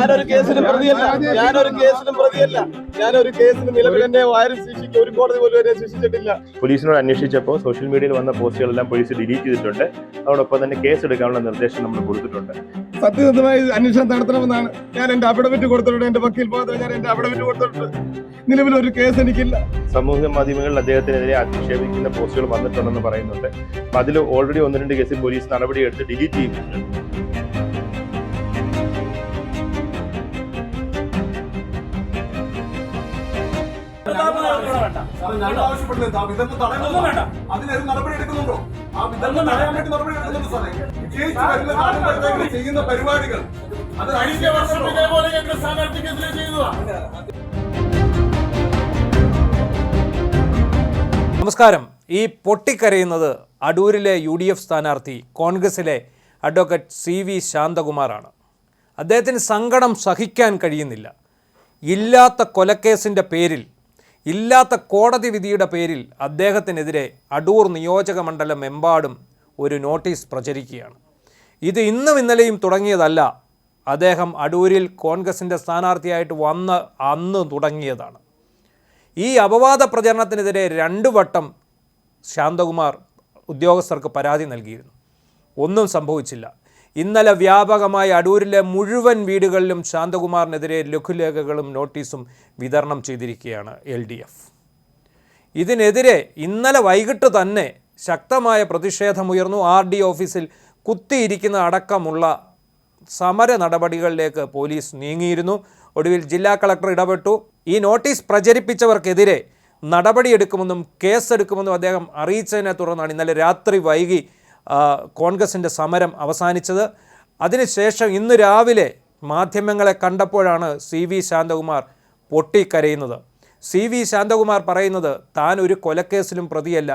ഞാനൊരു കേസിലും പ്രതിയല്ല. ഞാനൊരു കേസിലും നിലവിൽ എന്നെ ആരും ശിക്ഷിക്കും ഒരു കോടതി പോലും എന്നെ ശിക്ഷിച്ചിട്ടില്ല. പോലീസിനോട് അന്വേഷിച്ചപ്പോൾ സോഷ്യൽ മീഡിയയിൽ വന്ന പോസ്റ്റുകളെല്ലാം പോലീസ് ഡിലീറ്റ് ചെയ്തിട്ടുണ്ട്. അതോടൊപ്പം തന്നെ കേസ് എടുക്കാനുള്ള നിർദ്ദേശം നമ്മൾ കൊടുത്തിട്ടുണ്ട്. സത്യസന്ധമായി അന്വേഷണം നടത്തണമെന്നാണ് ഞാൻ എന്റെ അഫിഡവിറ്റ് കൊടുത്തിട്ടുണ്ട്. എന്റെ വക്കീൽ ഭാഗത്ത് ഞാൻ എന്റെ അഫിഡവിറ്റ് കൊടുത്തിട്ടുണ്ട്. നിലവിൽ ഒരു കേസ് എനിക്കില്ല. സമൂഹ മാധ്യമങ്ങളിൽ അദ്ദേഹത്തിനെതിരെ അധിക്ഷേപിക്കുന്ന പോസ്റ്റുകൾ വന്നിട്ടുണ്ടെന്ന് പറയുന്നുണ്ട്. അപ്പൊ അതിൽ ഓൾറെഡി 1-2 കേസിൽ പോലീസ് നടപടിയെടുത്ത് ഡിലീറ്റ് ചെയ്തിട്ടുണ്ട്. ചെയ്യുന്ന പരിപാടികൾ അത് നമസ്കാരം. ഈ പൊട്ടിക്കരയുന്നത് അടൂരിലെ UDF സ്ഥാനാർത്ഥി കോൺഗ്രസിലെ അഡ്വക്കേറ്റ് CV ശാന്തകുമാറാണ്. അദ്ദേഹത്തിന് സങ്കടം സഹിക്കാൻ കഴിയുന്നില്ല. ഇല്ലാത്ത കൊലക്കേസിൻ്റെ പേരിൽ, ഇല്ലാത്ത കോടതി വിധിയുടെ പേരിൽ അദ്ദേഹത്തിനെതിരെ അടൂർ നിയോജക മണ്ഡലം എമ്പാടും ഒരു നോട്ടീസ് പ്രചരിക്കുകയാണ്. ഇത് ഇന്നും ഇന്നലെയും തുടങ്ങിയതല്ല. അദ്ദേഹം അടൂരിൽ കോൺഗ്രസിൻ്റെ സ്ഥാനാർത്ഥിയായിട്ട് വന്ന് അന്ന് തുടങ്ങിയതാണ്. ഈ അപവാദ പ്രചരണത്തിനെതിരെ 2 വട്ടം ശാന്തകുമാർ ഉദ്യോഗസ്ഥർക്ക് പരാതി നൽകിയിരുന്നു. ഒന്നും സംഭവിച്ചില്ല. ഇന്നലെ വ്യാപകമായി അടൂരിലെ മുഴുവൻ വീടുകളിലും ശാന്തകുമാറിനെതിരെ ലഘുലേഖകളും നോട്ടീസും വിതരണം ചെയ്തിരിക്കുകയാണ് LDF. ഇതിനെതിരെ ഇന്നലെ വൈകിട്ട് തന്നെ ശക്തമായ പ്രതിഷേധമുയർന്നു. RD ഓഫീസിൽ കുത്തിയിരിക്കുന്ന അടക്കമുള്ള സമര നടപടികളിലേക്ക് പോലീസ് നീങ്ങിയിരുന്നു. ഒടുവിൽ ജില്ലാ കളക്ടർ ഇടപെട്ടു. ഈ നോട്ടീസ് പ്രചരിപ്പിച്ചവർക്കെതിരെ നടപടിയെടുക്കുമെന്നും കേസെടുക്കുമെന്നും അദ്ദേഹം അറിയിച്ചതിനെ തുടർന്നാണ് ഇന്നലെ രാത്രി വൈകി കോൺഗ്രസിൻ്റെ സമരം അവസാനിച്ചത്. അതിനുശേഷം ഇന്ന് രാവിലെ മാധ്യമങ്ങളെ കണ്ടപ്പോഴാണ് CV ശാന്തകുമാർ പൊട്ടിക്കരയുന്നത്. CV ശാന്തകുമാർ പറയുന്നത് താൻ ഒരു കൊലക്കേസിലും പ്രതിയല്ല,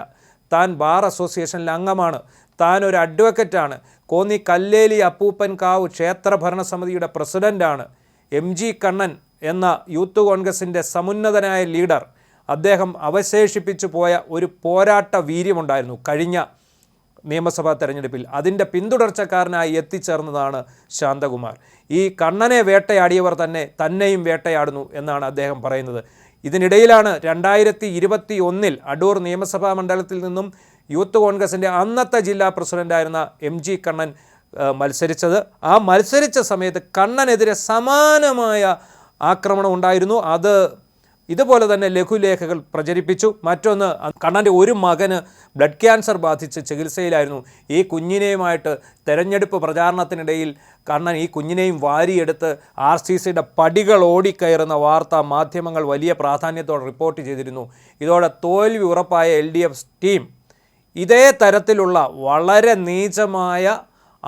താൻ ബാർ അസോസിയേഷനിലെ അംഗമാണ്, താൻ ഒരു അഡ്വക്കറ്റാണ്, കോന്നി കല്ലേലി അപ്പൂപ്പൻ കാവ് ക്ഷേത്ര ഭരണസമിതിയുടെ പ്രസിഡൻ്റാണ്. MG കണ്ണൻ എന്ന യൂത്ത് കോൺഗ്രസിൻ്റെ സമുന്നതനായ ലീഡർ, അദ്ദേഹം അവശേഷിപ്പിച്ചു പോയ ഒരു പോരാട്ട വീര്യമുണ്ടായിരുന്നു കഴിഞ്ഞ നിയമസഭാ തെരഞ്ഞെടുപ്പിൽ. അതിൻ്റെ പിന്തുടർച്ചക്കാരനായി എത്തിച്ചേർന്നതാണ് ശാന്തകുമാർ. ഈ കണ്ണനെ വേട്ടയാടിയവർ തന്നെയും വേട്ടയാടുന്നു എന്നാണ് അദ്ദേഹം പറയുന്നത്. ഇതിനിടയിലാണ് 2021 അടൂർ നിയമസഭാ മണ്ഡലത്തിൽ നിന്നും യൂത്ത് കോൺഗ്രസിൻ്റെ അന്നത്തെ ജില്ലാ പ്രസിഡൻ്റായിരുന്ന MG കണ്ണൻ മത്സരിച്ചത്. ആ മത്സരിച്ച സമയത്ത് കണ്ണനെതിരെ സമാനമായ ആക്രമണം ഉണ്ടായിരുന്നു. അത് ഇതുപോലെ തന്നെ ലഘുലേഖകൾ പ്രചരിപ്പിച്ചു. മറ്റൊന്ന്, കണ്ണൻ്റെ ഒരു മകന് ബ്ലഡ് ക്യാൻസർ ബാധിച്ച് ചികിത്സയിലായിരുന്നു. ഈ കുഞ്ഞിനെയുമായിട്ട് തെരഞ്ഞെടുപ്പ് പ്രചാരണത്തിനിടയിൽ കണ്ണൻ ഈ കുഞ്ഞിനെയും വാരിയെടുത്ത് RCCയുടെ പടികൾ ഓടിക്കയറുന്ന വാർത്ത മാധ്യമങ്ങൾ വലിയ പ്രാധാന്യത്തോടെ റിപ്പോർട്ട് ചെയ്തിരുന്നു. ഇതോടെ തോൽവി ഉറപ്പായ LDF ടീം ഇതേ തരത്തിലുള്ള വളരെ നീചമായ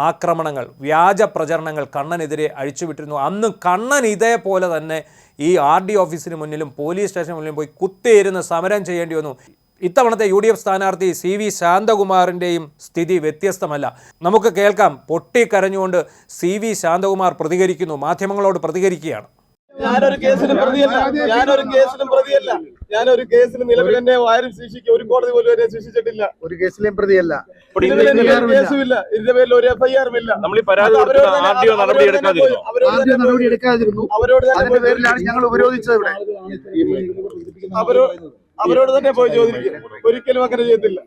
ആക്രമണങ്ങൾ, വ്യാജ പ്രചരണങ്ങൾ കണ്ണനെതിരെ അഴിച്ചുവിട്ടിരുന്നു. അന്ന് കണ്ണൻ ഇതേപോലെ തന്നെ ഈ RD ഓഫീസിന് മുന്നിലും പോലീസ് സ്റ്റേഷന് മുന്നിലും പോയി കുത്തിയിരുന്ന് സമരം ചെയ്യേണ്ടി വന്നു. ഇത്തവണത്തെ UDF സ്ഥാനാർത്ഥി CV ശാന്തകുമാറിൻ്റെയും സ്ഥിതി വ്യത്യസ്തമല്ല. നമുക്ക് കേൾക്കാം. പൊട്ടിക്കരഞ്ഞുകൊണ്ട് CV ശാന്തകുമാർ പ്രതികരിക്കുന്നു, മാധ്യമങ്ങളോട് പ്രതികരിക്കുകയാണ്. ഞാനൊരു കേസിലും പ്രതിയല്ല. ഞാനൊരു കേസിലും നിലവിൽ എന്നെ ആരും ശിക്ഷിക്കും ഒരു കോടതി പോലും എന്നെ ശിക്ഷിച്ചിട്ടില്ല. ഒരു കേസിലെയും പ്രതിയല്ല. കേസുമില്ല. ഇതിന്റെ പേരിൽ ഒരു FIR ഇല്ല. നടപടി എടുക്കാതിരുന്നു. അതിന്റെ പേരിലാണ് ഞങ്ങൾ ഉപരോധിച്ചത്. ഇവിടെ അവരോട് തന്നെ പോയി ചോദിക്കും. ഒരിക്കലും അങ്ങനെ ചെയ്തില്ല.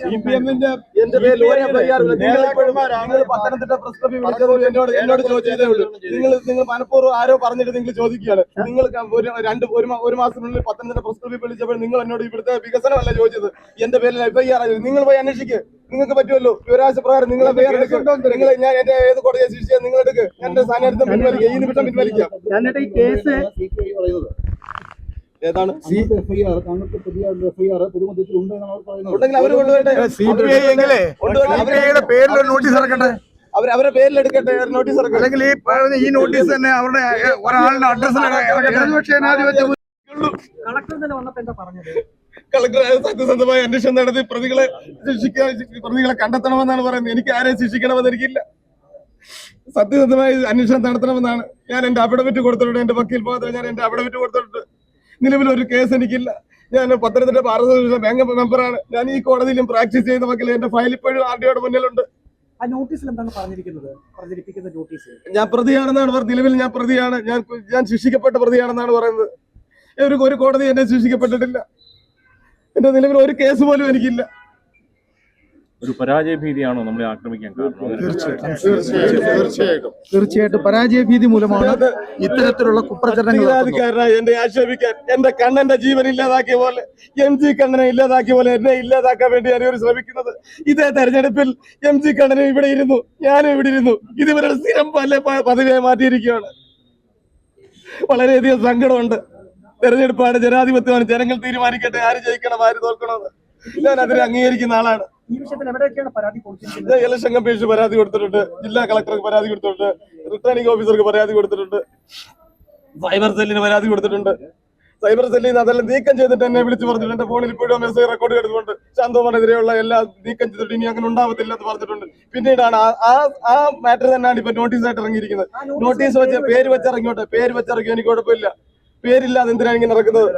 CPM-ന്റെ എന്റെ പേരിൽ ഒരു FIR ഇല്ല. നിങ്ങൾ പത്തനംതിട്ട പ്രസ് ക്ലബ്ബിൽ വിളിച്ചത് എന്നോട് ചോദിച്ചതേ ഉള്ളൂ. നിങ്ങൾ മനഃപൂർവ്വം ആരോ പറഞ്ഞിട്ട് നിങ്ങൾ ചോദിക്കുകയാണ്. നിങ്ങൾ ഒരു മാസത്തിനുള്ളിൽ പത്തനംതിട്ട പ്രസ് ക്ലബ്ബിൽ വിളിച്ചപ്പോൾ നിങ്ങൾ എന്നോട് ഇവിടുത്തെ വികസനമല്ല ചോദിച്ചത്, എന്റെ പേരിൽ FIR ആയിരുന്നു. നിങ്ങൾ പോയി അന്വേഷിക്കുക. നിങ്ങൾക്ക് പറ്റുമല്ലോ. വിവരാശ പ്രകാരം നിങ്ങളെ പേരെടുക്കും. നിങ്ങൾ ഞാൻ എന്റെ ഏത് കോടതിയെ ശിക്ഷിച്ചാൽ നിങ്ങൾ എടുക്കുക. എന്റെ സ്ഥാനാർത്ഥിത്വം പിൻവലിക്കുക. ഈ നിമിഷം പിൻവലിക്കാം. ഏതാണ് അവരുടെ പേരിൽ എടുക്കട്ടെ നോട്ടീസ് ഇറക്കട്ടെ. അല്ലെങ്കിൽ ഈ നോട്ടീസ് തന്നെ അവരുടെ ഒരാളുടെ അഡ്രസ്സിൽ കളക്ടർ സത്യസന്ധമായ അന്വേഷണം നടത്തി പ്രതികളെ കണ്ടെത്തണമെന്നാണ് പറയുന്നത്. എനിക്ക് ആരെയും ശിക്ഷിക്കണമെന്ന് എനിക്കില്ല. സത്യസന്ധമായി അന്വേഷണം നടത്തണമെന്നാണ് ഞാൻ എന്റെ അഫിഡവിറ്റ് കൊടുത്തിട്ടുണ്ട്. എന്റെ വക്കീൽ ഭാഗത്ത് ഞാൻ എന്റെ അഫിഡവിറ്റ് കൊടുത്തിട്ടുണ്ട്. നിലവിൽ ഒരു കേസ് എനിക്കില്ല. ഞാൻ പത്തനംതിട്ട ബാർ അസോസിയേഷൻ ബാങ്ക് മെമ്പറാണ്. ഞാൻ ഈ കോടതിയിലും പ്രാക്ടീസ് ചെയ്യുന്ന വക്കീൽ. എന്റെ ഫയൽ ഇപ്പോഴും RDOയുടെ മുന്നിലുണ്ട്. ആ നോട്ടീസിൽ എന്താണ് പറഞ്ഞിരിക്കുന്നത്? പ്രചരിപ്പിക്കുന്ന നോട്ടീസ് ഞാൻ പ്രതിയാണെന്നാണ് നിലവിൽ ഞാൻ പ്രതിയാണ്, ഞാൻ ശിക്ഷിക്കപ്പെട്ട പ്രതിയാണെന്നാണ് പറയുന്നത്. ഒരു കോടതി എന്നെ ശിക്ഷിക്കപ്പെട്ടിട്ടില്ല. എന്റെ നിലവിൽ ഒരു കേസ് പോലും എനിക്കില്ല. ഒരു പരാജയ ഭീതിയാണോ നമ്മളെ ആക്രമിക്കാൻ കാരണം? തീർച്ചയായിട്ടും പരാജയ ഭീതി മൂലമാണ് ഇത്തരത്തിലുള്ള കുപ്രചരണങ്ങൾ. എന്നെ ആക്ഷേപിക്കാൻ, എന്റെ കണ്ണന്റെ ജീവൻ ഇല്ലാതാക്കിയ പോലെ, MG കണ്ണനെ ഇല്ലാതാക്കിയ പോലെ എന്നെ ഇല്ലാതാക്കാൻ വേണ്ടിയാണ് ഇവർ ശ്രമിക്കുന്നത്. ഇതേ തെരഞ്ഞെടുപ്പിൽ MG കണ്ണനും ഇവിടെ ഇരുന്നു, ഞാനും ഇവിടെ ഇരുന്നു. ഇത് ഇവരുടെ സ്ഥിരം പദവിയായി മാറ്റിയിരിക്കുകയാണ്. വളരെയധികം സങ്കടമുണ്ട്. തെരഞ്ഞെടുപ്പാണ്, ജനാധിപത്യമാണ്, ജനങ്ങൾ തീരുമാനിക്കട്ടെ ആര് ജയിക്കണം ആര് തോൽക്കണമെന്ന്. ഞാൻ അതിനെ അംഗീകരിക്കുന്ന ആളാണ്. ഈ വിഷയത്തിൽ എവിടെയൊക്കെയാണ് പരാതി കൊടുത്തിരിക്കുന്നത്? ഇലക്ഷൻ കമ്മീഷൻ പരാതി കൊടുത്തിട്ടുണ്ട്, ജില്ലാ കളക്ടർക്ക് പരാതി കൊടുത്തിട്ടുണ്ട്, റിട്ടേണിംഗ് ഓഫീസർക്ക് പരാതി കൊടുത്തിട്ടുണ്ട്, സൈബർ സെല്ലിന് പരാതി കൊടുത്തിട്ടുണ്ട്. സൈബർ സെല്ലിൽ നിന്ന് അതെല്ലാം നീക്കം ചെയ്തിട്ട് എന്നെ വിളിച്ചു പറഞ്ഞിട്ടുണ്ട്. എന്റെ ഫോണിൽ ഇപ്പോഴും മെസ്സേജ് റെക്കോർഡ് ചെയ്തിട്ടുണ്ട്. ശാന്തോമാനെതിരെയുള്ള എല്ലാം നീക്കം ചെയ്തിട്ട് ഇനി അങ്ങനെ ഉണ്ടാവത്തില്ല എന്ന് പറഞ്ഞിട്ടുണ്ട്. പിന്നീടാണ് ആ മാറ്റർ തന്നെയാണ് ഇപ്പൊ നോട്ടീസായിട്ട് ഇറങ്ങിയിരിക്കുന്നത്. നോട്ടീസ് വെച്ച് പേര് വെച്ചിറങ്ങിയോട്ടെ, പേര് വെച്ചിറങ്ങി എനിക്ക് കുഴപ്പമില്ല. പേരില്ലാതെ എന്തിനാണ് ഇങ്ങനെ നടക്കുന്നത്?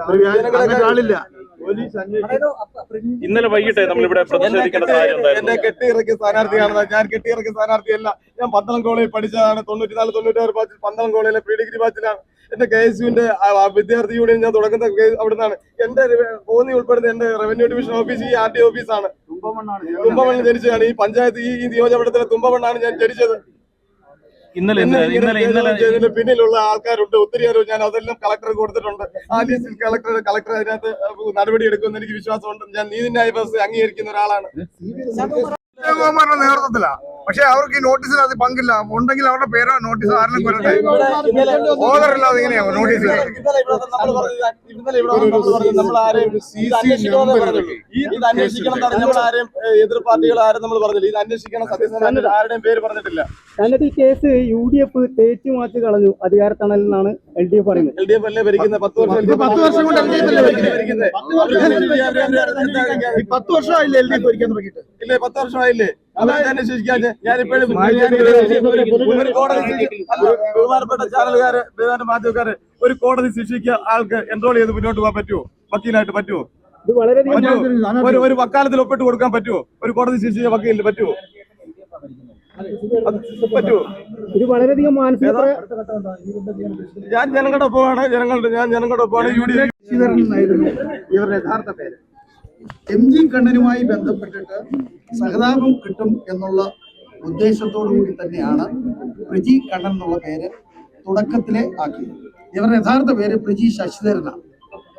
ഇന്നലെ വൈകിട്ട് നമ്മളിവിടെ പ്രതിഷേധിക്കേണ്ട സാഹചര്യം ഉണ്ടായിരുന്നു. എന്നെ കെട്ടിയിറക്കിയ സ്ഥാനാർത്ഥിയാണെന്ന്. ഞാൻ കെട്ടിയിറക്കിയ സ്ഥാനാർത്ഥിയല്ല. ഞാൻ പന്തളം കോളേജിൽ പഠിച്ചതാണ്. 94-96 ബാച്ചിൽ പന്തളം കോളേജിലെ പ്രീ ഡിഗ്രി ബാച്ചിലാണ്. എന്റെ KSUവിന്റെ വിദ്യാർത്ഥി യൂണിയൻ ഞാൻ തുടങ്ങുന്ന അവിടുന്നാണ്. എന്റെ കോന്നി ഉൾപ്പെടുന്ന എന്റെ റവന്യൂ ഡിവിഷൻ ഓഫീസ് ഈ RD ഓഫീസാണ്. തുമ്പമണ്ണ് ജനിച്ചതാണ്. ഈ പഞ്ചായത്ത് ഈ നിയോജകമണ്ഡലത്തിലെ തുമ്പമണ്ണാണ് ഞാൻ ജനിച്ചത്. ഇതിന് പിന്നിലുള്ള ആൾക്കാരുണ്ട് ഒത്തിരിയേറെ. ഞാൻ അതെല്ലാം കളക്ടർക്ക് കൊടുത്തിട്ടുണ്ട്. ആ ലിസ്റ്റിൽ കളക്ടർ അതിനകത്ത് നടപടി എടുക്കുമെന്ന് എനിക്ക് വിശ്വാസമുണ്ട്. ഞാൻ നീതിന്യായ വ്യവസ്ഥ അംഗീകരിക്കുന്ന ഒരാളാണ്. ശാന്തകുമാറിന്റെ നേതൃത്വത്തിലാ. പക്ഷെ അവർക്ക് ഈ നോട്ടീസിൽ അത് പങ്കില്ല. ഉണ്ടെങ്കിൽ അവരുടെ പേരോ നോട്ടീസ് ആരെങ്കിലും കൊല്ലട്ടെ. ഓർഡറില്ലാതെ ഇങ്ങനെയാവും നോട്ടീസ്. എതിർ പാർട്ടികൾ ആരും നമ്മൾ പറഞ്ഞില്ല. ഇത് അന്വേഷിക്കണം. സത്യസന്ധ ആരുടെയും പേര് പറഞ്ഞിട്ടില്ല. എന്നിട്ട് ഈ കേസ് UDF തേച്ചു മാറ്റി കളഞ്ഞു അധികാരത്തണലെന്നാണ് LDF പറയുന്നത്. LDF അല്ലേ ഭരിക്കുന്നത്? 10 വർഷം കൊണ്ട് LDF അല്ലേ ഭരിക്കുന്നത്? 10 വർഷമായില്ലേ LDF ഭരിക്കാൻ തുടങ്ങിയിട്ട്? ഇല്ലേ, 10 വർഷമായില്ലേ? അന്വേഷിക്കാൻ ഞാനിപ്പോഴും ബഹുമാനപ്പെട്ട ചാനലുകാര്, ബഹുമാന മാധ്യമക്കാര്, ഒരു കോടതി ശിക്ഷിക്കുക ആൾക്ക് എൻറോൾ ചെയ്ത് മുന്നോട്ട് പോകാൻ പറ്റുമോ? വക്കീലായിട്ട് പറ്റുമോ? ഇത് വളരെയധികം ഒരു വക്കാലത്തിൽ ഒപ്പിട്ട് കൊടുക്കാൻ പറ്റുമോ? ഒരു കോടതി ശിക്ഷിച്ച വക്കീലിന് പറ്റുമോ? പറ്റുമോ? ഇത് വളരെയധികം മാനസിക ഞാൻ ജനങ്ങളുടെ ഒപ്പമാണ്. ഞാൻ ജനങ്ങളുടെ ഒപ്പമാണ്. UDF ശശിധരനായിരുന്നു ഇവരുടെ യഥാർത്ഥ പേര്. MG കണ്ണനുമായി ബന്ധപ്പെട്ടിട്ട് സഹതാപം കിട്ടും എന്നുള്ള ഉദ്ദേശത്തോടു കൂടി തന്നെയാണ് പ്രജി കണ്ണൻ എന്നുള്ള പേര് തുടക്കത്തിലെ ആക്കിയത്. ഇവരുടെ യഥാർത്ഥ പേര് പ്രജി ശശിധരനാണ്.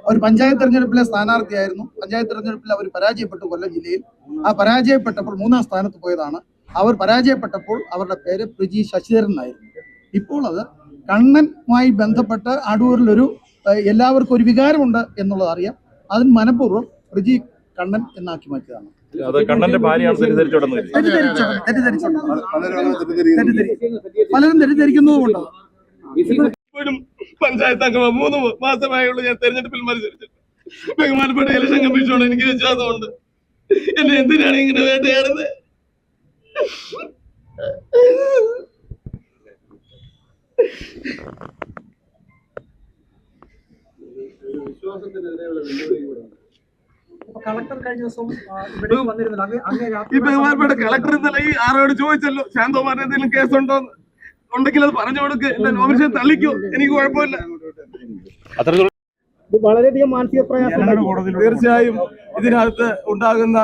അവർ പഞ്ചായത്ത് തെരഞ്ഞെടുപ്പിലെ സ്ഥാനാർത്ഥിയായിരുന്നു. പഞ്ചായത്ത് തെരഞ്ഞെടുപ്പിൽ അവർ പരാജയപ്പെട്ടു കൊല്ലം ജില്ലയിൽ. ആ പരാജയപ്പെട്ടപ്പോൾ 3ാം സ്ഥാനത്ത് പോയതാണ്. അവർ പരാജയപ്പെട്ടപ്പോൾ അവരുടെ പേര് പ്രജി ശശിധരൻ എന്നായിരുന്നു. ഇപ്പോൾ അത് കണ്ണനുമായി ബന്ധപ്പെട്ട് അടൂരിലൊരു എല്ലാവർക്കും ഒരു വികാരമുണ്ട് എന്നുള്ളത് അറിയാം. അതിന് മനഃപൂർവ്വം പ്രജി കണ്ണൻ എന്നാക്കി മാറ്റിയതാണ്. അത് കണ്ണന്റെ ഭാര്യയാണ് തെറ്റിദ്ധരിച്ചോടുന്നത്. പലരും തെറ്റിദ്ധരിക്കുന്നതുകൊണ്ട് ഇപ്പോഴും പഞ്ചായത്ത് അംഗം 3 മാസമായുള്ളൂ. ഞാൻ തെരഞ്ഞെടുപ്പിൽ മത്സരിച്ചിട്ട് ബഹുമാനപ്പെട്ട ഇലക്ഷൻ കമ്മീഷനോട് എനിക്ക് വിശ്വാസമുണ്ട്. എന്നെ എന്തിനാണ് ഇങ്ങനെ വേട്ടയാടുന്നത്? കളക്ടർ കഴിഞ്ഞ ദിവസം ഇവിടെ വന്നിരുന്നില്ല. ഈ ബഹുമാനപ്പെട്ട കളക്ടർ ഇന്നലെ ഈ ആരോട് ചോദിച്ചല്ലോ, ശാന്തകുമാറിന് എന്തെങ്കിലും കേസുണ്ടോ? ഉണ്ടെങ്കിൽ അത് പറഞ്ഞു കൊടുക്ക്. എന്റെ നോമിനേഷൻ തള്ളിക്കോ, എനിക്ക് കുഴപ്പമില്ല. വളരെയധികം മാനസിക പ്രയാസം. തീർച്ചയായും ഇതിനകത്ത് ഉണ്ടാകുന്ന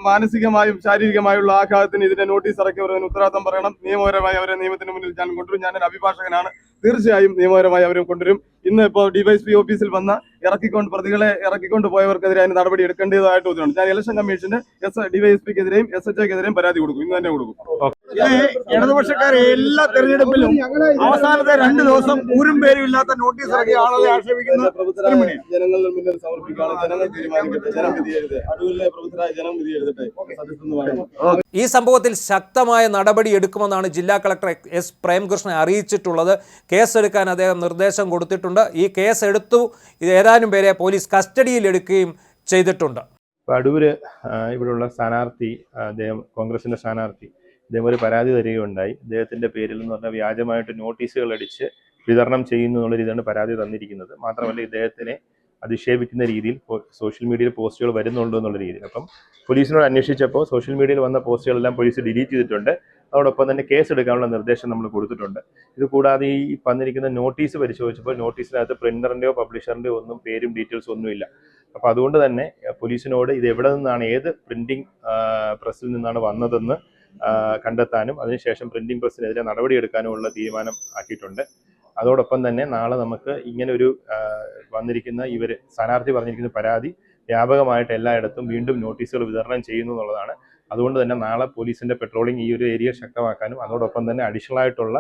മാനസികമായും ശാരീരികമായുള്ള ആഘാതത്തിന് ഇതിന്റെ നോട്ടീസ് ഇറക്കിയവർ ഉത്തരവാദിത്തം പറയണം. നിയമപരമായി അവരെ നിയമത്തിന് മുന്നിൽ ഞാൻ കൊണ്ടുവരും. ഞാൻ അഭിഭാഷകനാണ്. തീർച്ചയായും നിയമപരമായി അവരും കൊണ്ടുവരും. ഇന്ന് ഇപ്പോൾ DYSP ഓഫീസിൽ വന്ന പ്രതികളെ ഇറക്കിക്കൊണ്ട് പോയവർക്കെതിരെ അതിന് നടപടി എടുക്കേണ്ടതായിട്ട് തോന്നുന്നു. ഞാൻ ഇലക്ഷൻ കമ്മീഷന് DYSPക്കെതിരെയും SHOക്കെതിരെയും പരാതി കൊടുക്കും. ഇന്ന് തന്നെ കൊടുക്കും. ഇടതുപക്ഷക്കാരെ എല്ലാ തെരഞ്ഞെടുപ്പിലും അവസാനത്തെ 2 ദിവസം ഊരും പേരും ഇല്ലാത്ത നോട്ടീസ് ഇറക്കിയ ആളുകളെ ആക്ഷേപിക്കുന്നത് ജനങ്ങളുടെ മുന്നിൽ സമർപ്പിക്കുകയാണ്. ജനങ്ങൾ തീരുമാനിക്കട്ടെ. ജനം വിധി എഴുതട്ടെ. അടൂരിലെ പ്രബുദ്ധരായ ജനം വിധി എഴുതട്ടെ. സത്യസന്ധമാണ്. ഈ സംഭവത്തിൽ ശക്തമായ നടപടി എടുക്കുമെന്നാണ് ജില്ലാ കളക്ടർ S. പ്രേംകൃഷ്ണൻ അറിയിച്ചിട്ടുള്ളത്. കേസെടുക്കാൻ അദ്ദേഹം നിർദ്ദേശം കൊടുത്തിട്ടുണ്ട്. ഈ കേസ് എടുത്തു. ഏതാനും പേരെ പോലീസ് കസ്റ്റഡിയിൽ എടുക്കുകയും ചെയ്തിട്ടുണ്ട്. അടൂര് ഇവിടെയുള്ള സ്ഥാനാർത്ഥി, അദ്ദേഹം കോൺഗ്രസിന്റെ സ്ഥാനാർത്ഥി, ഇദ്ദേഹം ഒരു പരാതി തരികയുണ്ടായി. ഇദ്ദേഹത്തിന്റെ പേരിൽ എന്ന് പറഞ്ഞാൽ വ്യാജമായിട്ട് നോട്ടീസുകൾ അടിച്ച് വിതരണം ചെയ്യുന്നു എന്നുള്ള രീതിയിലാണ് പരാതി തന്നിരിക്കുന്നത്. മാത്രമല്ല ഇദ്ദേഹത്തിനെ അധിക്ഷേപിക്കുന്ന രീതിയിൽ സോഷ്യൽ മീഡിയയിൽ പോസ്റ്റുകൾ വരുന്നുണ്ടോ എന്നുള്ള രീതിയിൽ. അപ്പം പോലീസിനോട് അന്വേഷിച്ചപ്പോൾ സോഷ്യൽ മീഡിയയിൽ വന്ന പോസ്റ്റുകളെല്ലാം പോലീസ് ഡിലീറ്റ് ചെയ്തിട്ടുണ്ട്. അതോടൊപ്പം തന്നെ കേസ് എടുക്കാനുള്ള നിർദ്ദേശം നമ്മൾ കൊടുത്തിട്ടുണ്ട്. ഇത് കൂടാതെ ഈ വന്നിരിക്കുന്ന നോട്ടീസ് പരിശോധിച്ചപ്പോൾ നോട്ടീസിനകത്ത് പ്രിന്ററിൻ്റെയോ പബ്ലിഷറിൻ്റെയോ ഒന്നും പേരും ഡീറ്റെയിൽസും ഒന്നുമില്ല. അപ്പോൾ അതുകൊണ്ട് തന്നെ പോലീസിനോട് ഇത് എവിടെ നിന്നാണ്, ഏത് പ്രിന്റിംഗ് പ്രസ്സിൽ നിന്നാണ് വന്നതെന്ന് കണ്ടെത്താനും അതിനുശേഷം പ്രിന്റിംഗ് പ്രസ്സിനെതിരെ നടപടിയെടുക്കാനുമുള്ള തീരുമാനം ആക്കിയിട്ടുണ്ട്. അതോടൊപ്പം തന്നെ നാളെ നമുക്ക് ഇങ്ങനെ ഒരു വന്നിരിക്കുന്ന സ്ഥാനാർത്ഥി പറഞ്ഞിരിക്കുന്ന പരാതി വ്യാപകമായിട്ട് എല്ലായിടത്തും വീണ്ടും നോട്ടീസുകൾ വിതരണം ചെയ്യുന്നു എന്നുള്ളതാണ്. അതുകൊണ്ട് തന്നെ നാളെ പോലീസിന്റെ പെട്രോളിംഗ് ഈ ഒരു ഏരിയ ശക്തമാക്കാനും അതോടൊപ്പം തന്നെ അഡീഷണൽ ആയിട്ടുള്ള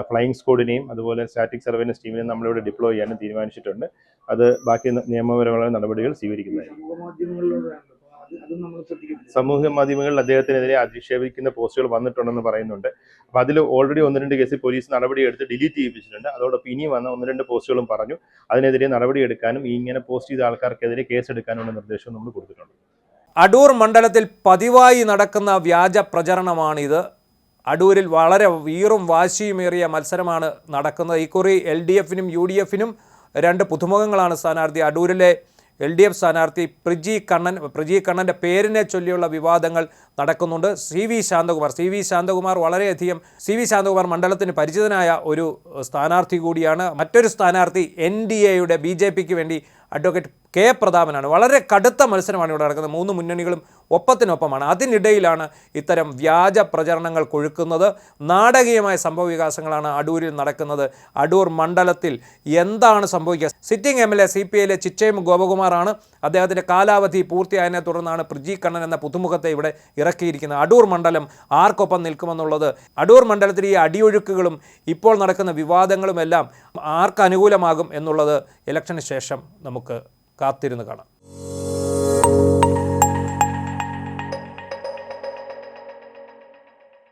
ഫ്ലൈയിങ് സ്ക്വാഡിനെയും അതുപോലെ സ്റ്റാറ്റിക് സർവൈലൻസ് ടീമിനെയും നമ്മളിവിടെ ഡിപ്ലോയ് ചെയ്യാനും തീരുമാനിച്ചിട്ടുണ്ട്. അത് ബാക്കി നിയമപരമായ നടപടികൾ സ്വീകരിക്കുന്നതായിരിക്കും. സമൂഹ മാധ്യമങ്ങളിൽ അദ്ദേഹത്തിനെതിരെ അധിക്ഷേപിക്കുന്ന പോസ്റ്റുകൾ വന്നിട്ടുണ്ടെന്ന് പറയുന്നുണ്ട്. അപ്പം അതിൽ ഓൾറെഡി 1-2 കേസിൽ പോലീസ് നടപടിയെടുത്ത് ഡിലീറ്റ് ചെയ്യിപ്പിച്ചിട്ടുണ്ട്. അതോടൊപ്പം ഇനി വന്ന 1-2 പോസ്റ്റുകളും പറഞ്ഞു. അതിനെതിരെ നടപടിയെടുക്കാനും ഇങ്ങനെ പോസ്റ്റ് ചെയ്ത ആൾക്കാർക്കെതിരെ കേസെടുക്കാനുള്ള നിർദ്ദേശവും നമ്മൾ കൊടുത്തിട്ടുണ്ട്. അടൂർ മണ്ഡലത്തിൽ പതിവായി നടക്കുന്ന വ്യാജ പ്രചരണമാണിത്. അടൂരിൽ വളരെ വീറും വാശിയുമേറിയ മത്സരമാണ് നടക്കുന്നത്. ഇക്കുറി LDFനും UDFനും 2 പുതുമുഖങ്ങളാണ് സ്ഥാനാർത്ഥി. അടൂരിലെ LDF സ്ഥാനാർത്ഥി പ്രജി കണ്ണൻ്റെ പേരിനെ ചൊല്ലിയുള്ള വിവാദങ്ങൾ നടക്കുന്നുണ്ട്. CV ശാന്തകുമാർ വളരെയധികം ശാന്തകുമാർ മണ്ഡലത്തിന് പരിചിതനായ ഒരു സ്ഥാനാർത്ഥി കൂടിയാണ്. മറ്റൊരു സ്ഥാനാർത്ഥി NDAയുടെ BJPക്ക് വേണ്ടി അഡ്വക്കേറ്റ് K പ്രതാപനാണ്. വളരെ കടുത്ത മത്സരമാണ് ഇവിടെ നടക്കുന്നത്. 3 മുന്നണികളും ഒപ്പത്തിനൊപ്പമാണ്. അതിനിടയിലാണ് ഇത്തരം വ്യാജ പ്രചരണങ്ങൾ കൊഴുക്കുന്നത്. നാടകീയമായ സംഭവ വികാസങ്ങളാണ് അടൂരിൽ നടക്കുന്നത്. അടൂർ മണ്ഡലത്തിൽ എന്താണ് സംഭവിക്കുക? സിറ്റിംഗ് MLA CPIയിലെ ചിറ്റയം ഗോപകുമാറാണ്. അദ്ദേഹത്തിൻ്റെ കാലാവധി പൂർത്തിയായതിനെ തുടർന്നാണ് പ്രജി കണ്ണൻ എന്ന പുതുമുഖത്തെ ഇവിടെ ഇറക്കിയിരിക്കുന്നത്. അടൂർ മണ്ഡലം ആർക്കൊപ്പം നിൽക്കുമെന്നുള്ളത്, അടൂർ മണ്ഡലത്തിൽ ഈ അടിയൊഴുക്കുകളും ഇപ്പോൾ നടക്കുന്ന വിവാദങ്ങളുമെല്ലാം ആർക്ക് അനുകൂലമാകും എന്നുള്ളത് ഇലക്ഷന് ശേഷം നമുക്ക് കാത്തിരുന്ന് കാണാം.